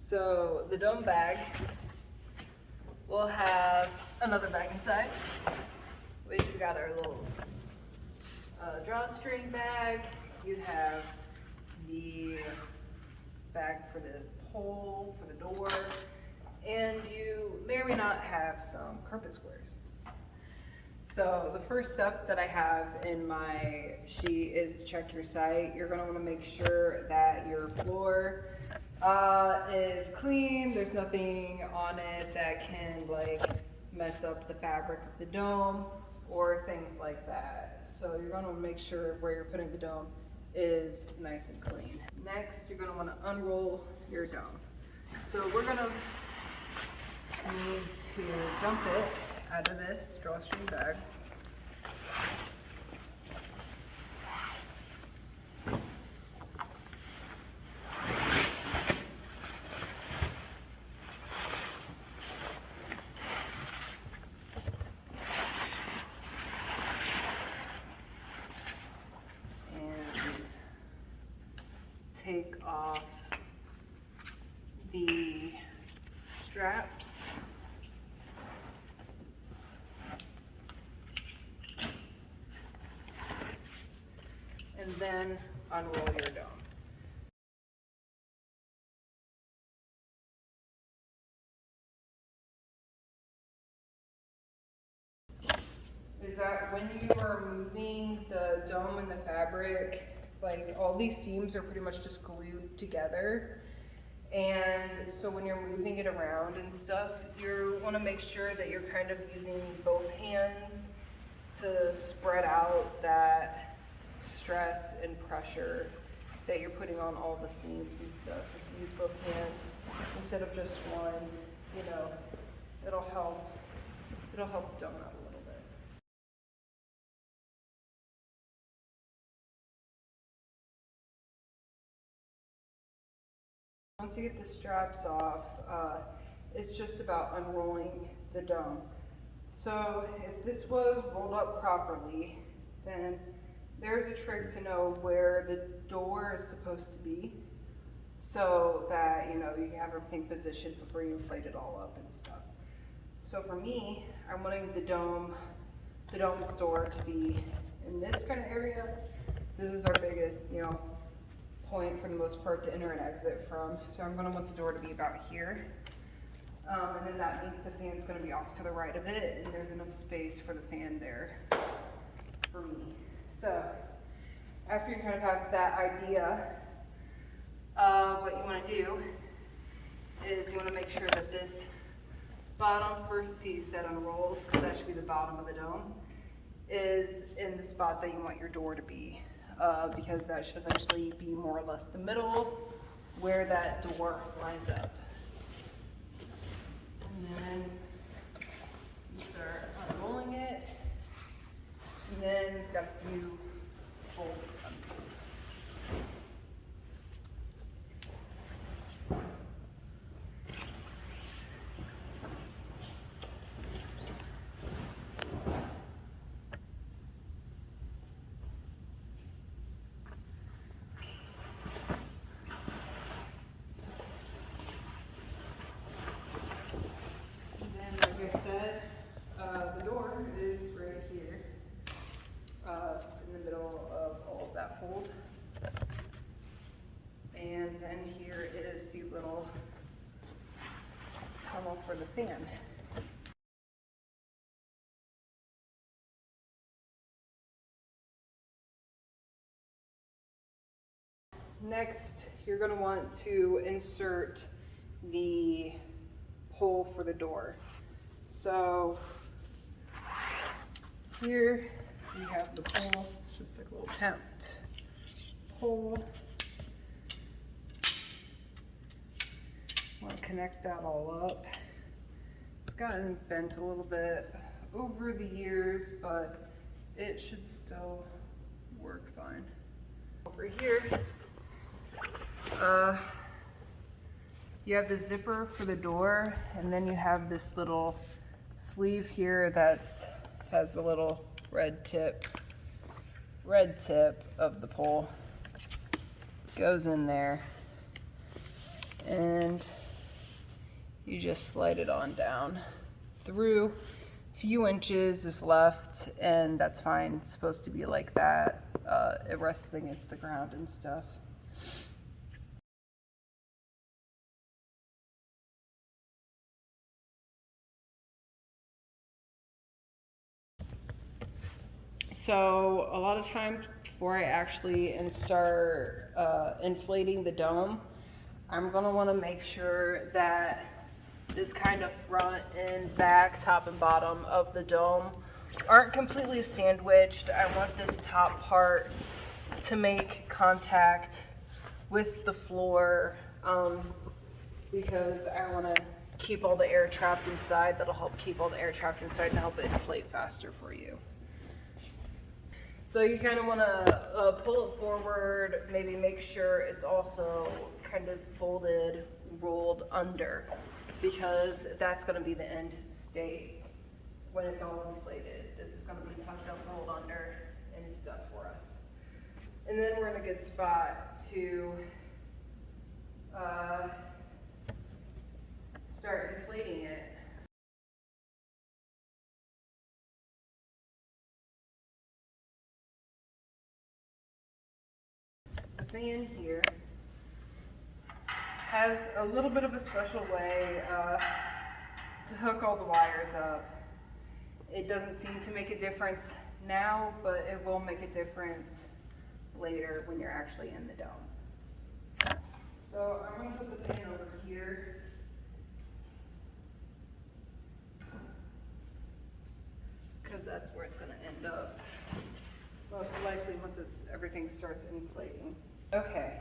So the dome bag will have another bag inside, which we got our little drawstring bag. You have the bag for the pole, for the door, and you may or may not have some carpet squares. So the first step that I have in my sheet is to check your site. You're going to want to make sure that your floor is clean. There's nothing on it that can like mess up the fabric of the dome or things like that. So you're going to want to make sure where you're putting the dome is nice and clean. Next, you're going to want to unroll your dome. So we're going to need to dump it out of this drawstring bag. And take off the straps. And then unroll your dome. Is that when you are moving the dome and the fabric, like all these seams are pretty much just glued together. And so when you're moving it around and stuff, you want to make sure that you're kind of using both hands to spread out that stress and pressure that you're putting on all the seams and stuff. If you use both hands instead of just one, you know, it'll help the dome out a little bit. Once you get the straps off, it's just about unrolling the dome. So if this was rolled up properly, then there's a trick to know where the door is supposed to be so that, you know, you have everything positioned before you inflate it all up and stuff. So for me, I'm wanting the dome's door to be in this kind of area. This is our biggest, you know, point for the most part to enter and exit from. So I'm going to want the door to be about here. And then that means the fan's going to be off to the right of it, and there's enough space for the fan there for me. So after you kind of have that idea, what you want to do is you want to make sure that this bottom first piece that unrolls, because that should be the bottom of the dome, is in the spot that you want your door to be, because that should eventually be more or less the middle where that door lines up. And then you start unrolling it, and then you've got a few bolts to undo. Like I said, the door is right here, in the middle of all of that fold. And then here is the little tunnel for the fan. Next, you're going to want to insert the hole for the door. So here we have the pole. It's just like a little tapped pole. Want to connect that all up. It's gotten bent a little bit over the years, but it should still work fine. Over here, you have the zipper for the door, and then you have this little sleeve here that has a little red tip of the pole. Goes in there, and you just slide it on down through. A few inches is left, and that's fine. It's supposed to be like that. It rests against the ground and stuff. So a lot of times before I actually start inflating the dome, I'm gonna wanna make sure that this kind of front and back, top and bottom of the dome aren't completely sandwiched. I want this top part to make contact with the floor because I wanna keep all the air trapped inside. That'll help keep all the air trapped inside and help it inflate faster for you. So you kind of want to pull it forward, maybe make sure it's also kind of folded, rolled under, because that's going to be the end state when it's all inflated. This is going to be tucked up, rolled under, and stuff for us. And then we're in a good spot to start inflating it. The fan here has a little bit of a special way to hook all the wires up. It doesn't seem to make a difference now, but it will make a difference later when you're actually in the dome. So I'm going to put the fan over here. Because that's where it's going to end up. Most likely once everything starts inflating. Okay,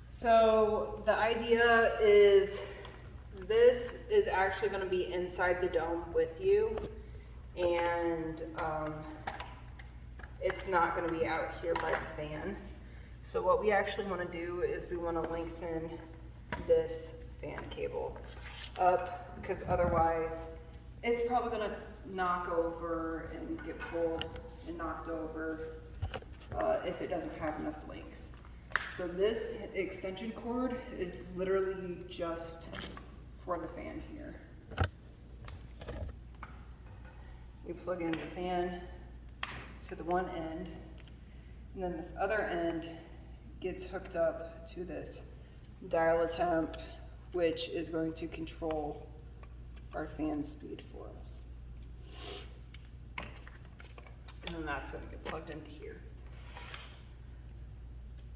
so the idea is this is actually going to be inside the dome with you, and it's not going to be out here by the fan. So what we actually want to do is we want to lengthen this fan cable up, because otherwise it's probably going to knock over and get pulled and knocked over if it doesn't have enough length. So this extension cord is literally just for the fan here. You plug in the fan to the one end, and then this other end gets hooked up to this dial a temp, which is going to control our fan speed for us. And then that's going to get plugged into here.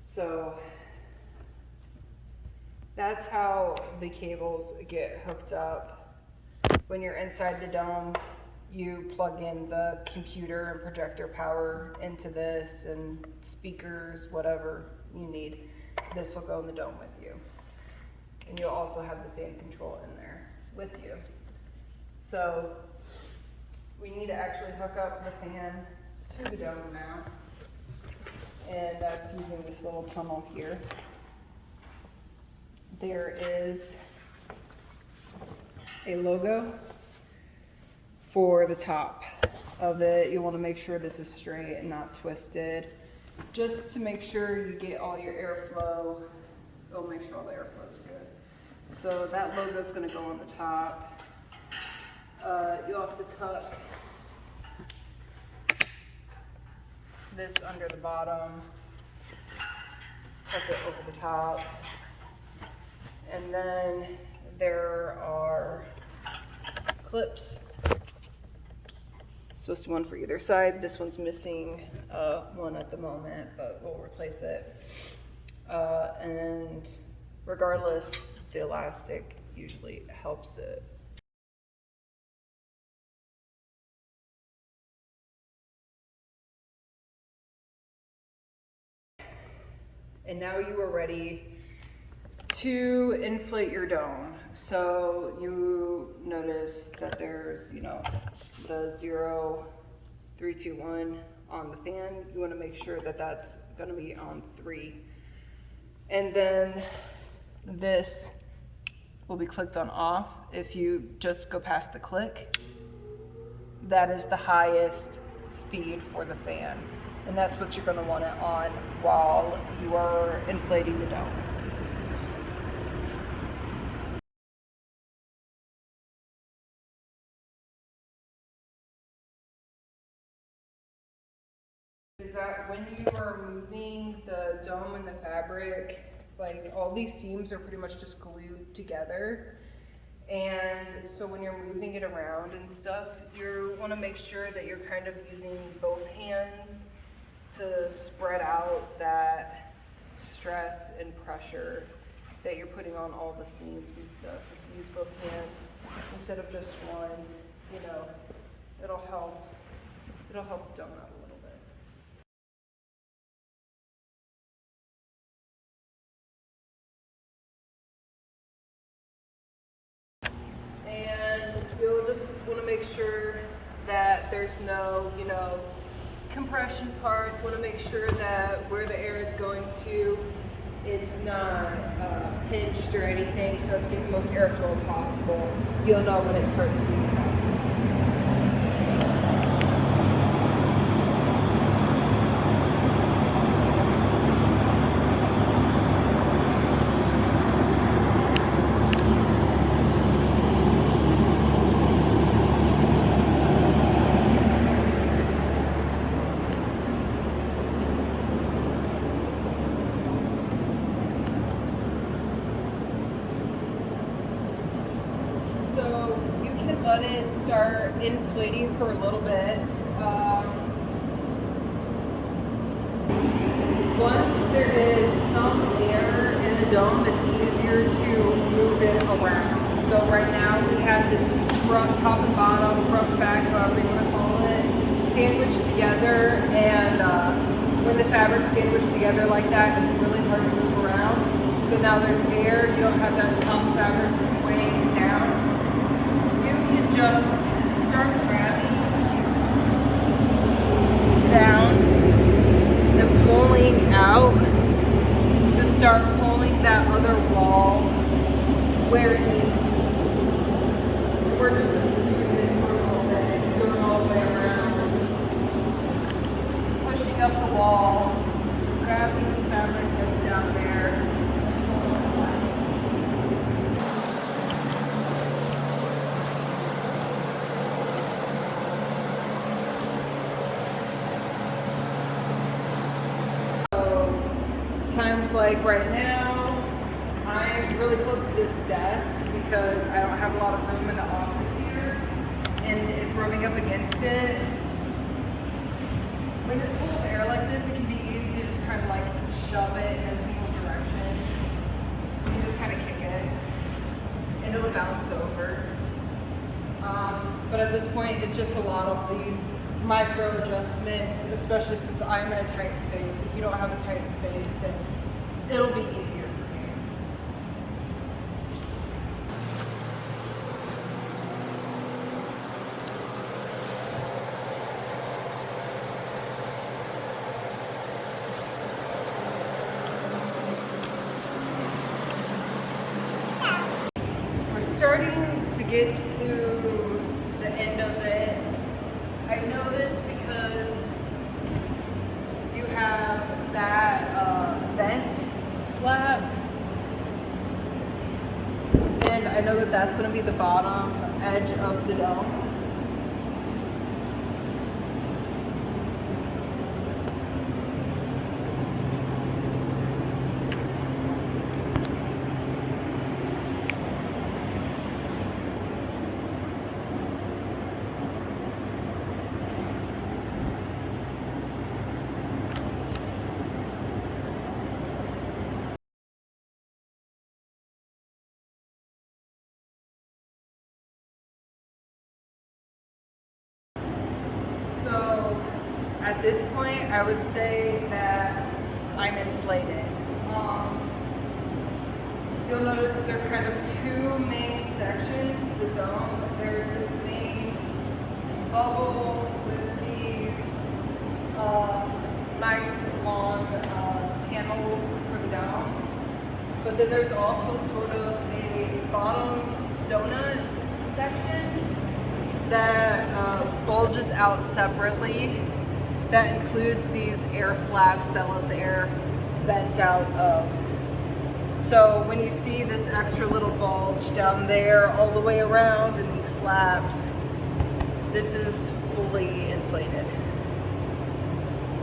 So that's how the cables get hooked up. When you're inside the dome, you plug in the computer and projector power into this, and speakers, whatever you need. This will go in the dome with you. And you'll also have the fan control in there with you. So we need to actually hook up the fan to the dome now. And that's using this little tunnel here. There is a logo for the top of it. You want to make sure this is straight and not twisted, just to make sure you get all your airflow. It'll make sure all the airflow is good. So that logo is going to go on the top. You'll have to tuck this under the bottom, tuck it over the top, and then there are clips. Supposed to be one for either side. This one's missing one at the moment, but we'll replace it. And regardless, the elastic usually helps it. And now you are ready to inflate your dome. So you notice that there's, the 0, 3, 2, 1 on the fan. You want to make sure that that's going to be on 3. And then this will be clicked on off. If you just go past the click, that is the highest speed for the fan. And that's what you're going to want it on while you are inflating the dome. is that when you are moving the dome and the fabric, like all these seams are pretty much just glued together. And so when you're moving it around and stuff, you want to make sure that you're kind of using both hands to spread out that stress and pressure that you're putting on all the seams and stuff. If you use both hands instead of just one, you know, it'll help dome out a little bit. And you'll just want to make sure that there's no, you know, compression parts. Want to make sure that where the air is going to, it's not pinched or anything, so it's getting the most airflow possible. You'll know when it starts speeding up. So you can let it start inflating for a little bit. Once there is some air in the dome, it's easier to move it around. So right now we have this front, top and bottom, front, back, however you want to call it, sandwiched together. And when the fabric's sandwiched together like that, it's really hard to move around. But now there's air, you don't have that top fabric weighing down. Just start grabbing down and pulling out to start pulling that other wall where it needs to be. We're just going to be doing this for a little bit, going all the way around, pushing up the wall, grabbing the fabric that's down there. Times like right now, I'm really close to this desk because I don't have a lot of room in the office here, and it's rubbing up against it. When it's full of air like this, it can be easy to just kind of like shove it in a single direction. You can just kind of kick it, and it'll bounce over. But at this point, it's just a lot of these micro adjustments, especially since I'm in a tight space. If you don't have a tight space, then it'll be easier for you. We're starting to get to the end of it. I know this because you have that vent flap, and I know that that's going to be the bottom edge of the dome. So at this point, I would say that I'm inflated. You'll notice that there's kind of two main sections to the dome. There's this main bubble with these nice long panels for the dome. But then there's also sort of a bottom donut section that bulges out separately, that includes these air flaps that let the air vent out of. So when you see this extra little bulge down there all the way around in these flaps, this is fully inflated.